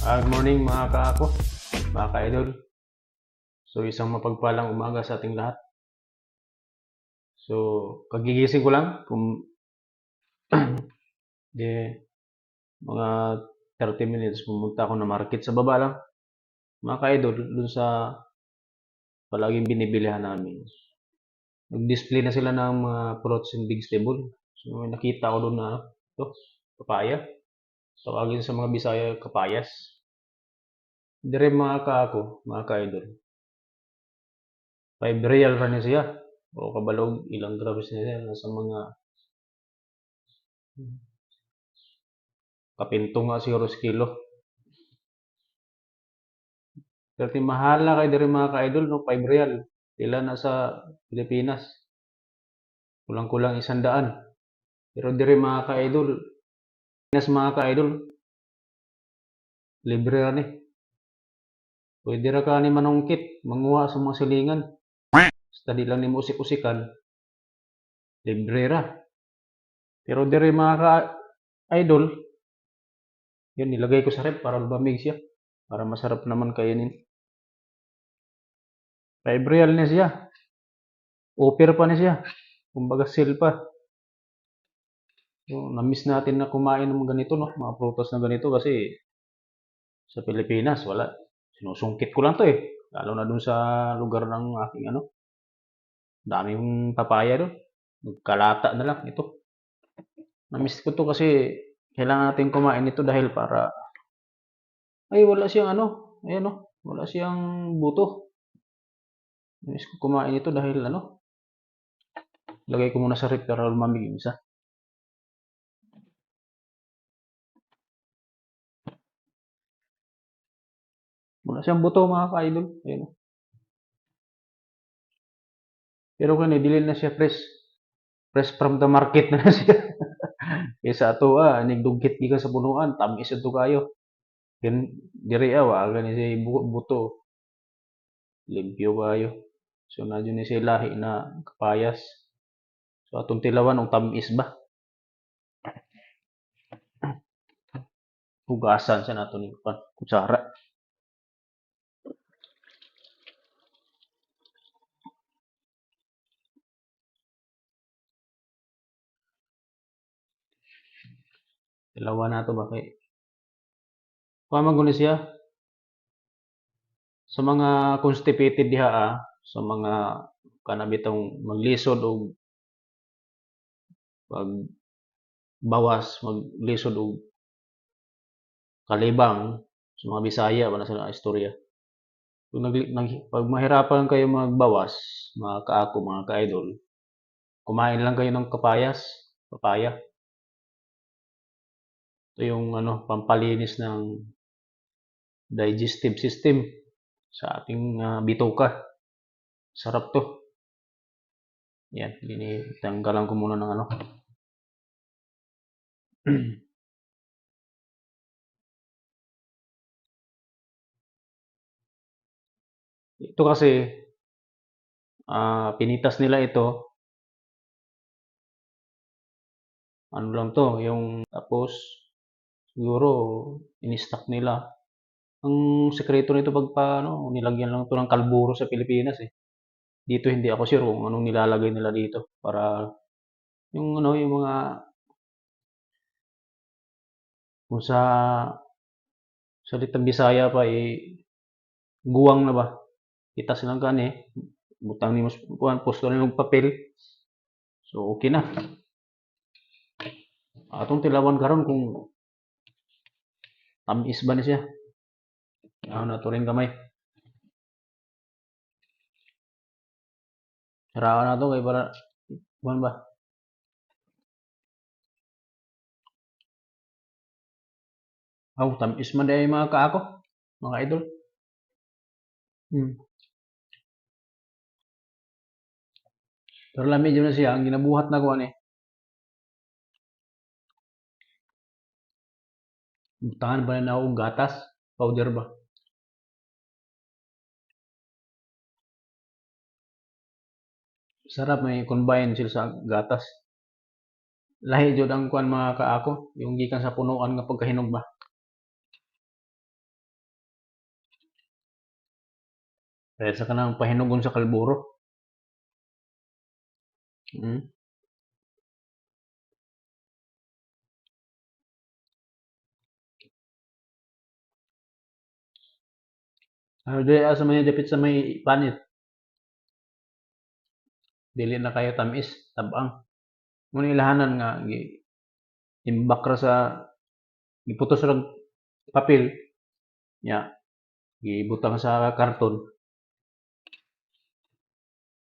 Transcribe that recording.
Good morning mga kaako, mga ka-idol. So isang mapagpalang umaga sa ating lahat. So kagigising ko lang kung di mga 30 minutes pumunta ako na market sa baba lang. Mga ka-idol, dun sa palaging binibilihan namin. Nag-display na sila ng mga fruits and vegetable. So may nakita ko doon na ito, papaya. Tawagin sa mga Bisaya, kapayas. Dire mga kaako, mga ka-idol. 5 real ra niya siya. O kabalog, ilang grams niya nasa mga kapinto nga siguro sa kilo. Pero mahal na kay diri mga ka-idol, no? 5 real. Sila na sa Pilipinas. Kulang-kulang 100. Pero diri mga ka-idol, Pinas mga ka-idol, libre ra ni. Pwede ra ka ni manungkit, manguha sa mga silingan. Basta di lang ni usik-usikan, libre ra. Pero diri mga ka-idol, yun nilagay ko sa rep para lumamig siya. Para masarap naman kainin. 5 real na siya. Offer pa na siya. Kumbaga sale pa. So, na-miss natin na kumain ng ganito, no? Mga prutas na ganito kasi sa Pilipinas, wala. Sinusungkit ko lang to eh. Lalo na dun sa lugar ng aking ano. Daming papaya doon. Magkalata na lang ito. Na-miss ko to kasi kailangan natin kumain ito dahil para ay wala siyang ano. Ayan no. Wala siyang buto. Na-miss ko kumain ito dahil ano. Lagay ko muna sa rep para lumamig yung isa. Wala siyang buto mga ka-idol. Ayan. Pero kung dili na siya fresh. Fresh from the market na siya. Kaysa ato nigdugkit gikan sa punuan, tamis ito kayo. Yan diri wa gani siya buto. Limpyo kayo. So na ni siya lahi na kapayas. So atong tilawan og tamis ba? Hugasan sa nato ni kutsara. Tilawan nato ba kay pamaguni siya sa mga constipated diha sa mga kanabitong maglisod og pag bawas maglisod og kalibang sa mga Bisaya ba na sa istorya. Pag mahirapan kayo magbawas, mga kaako, mga ka-idol, kumain lang kayo ng papaya. Ito yung ano, pampalinis ng digestive system sa ating bituka. Sarap to. Yan, tanggalan ko muna ng ano. Ito kasi, pinitas nila ito. Ano lang to, yung tapos siguro in-stock nila. Ang sekreto nito pag ano, nilagyan lang to ng kalburo sa Pilipinas eh. Dito hindi ako sure kung anong nilalagay nila dito para yung ano, yung mga kung sa salitang Bisaya pa guwang na ba? Kita silang gani butang ni mas pusto na yung papel. So okay na. Atong tilawan karon kung tamis ba ni siya. Ano na to rin kamay. Saraan na to kay para kuan ba? Tamis man day mga kaako, mga idol. Hmm. Pero lami dyan na siya, ang ginabuhat na ko ani. Butangan ba na akong gatas? Powder ba? Sarap may combine sila sa gatas. Lahi jud ang kuan mga kaako, yung gikan sa punuan nga pagkahinog ba. Kaya sa kanang pahinugon sa kalburo. Mm. Ano di asa may dapit sa may panit. Dili na kayo tamis, tabang. Muna ilahanan nga imbak ra sa giputos ra papel nya gibutang sa karton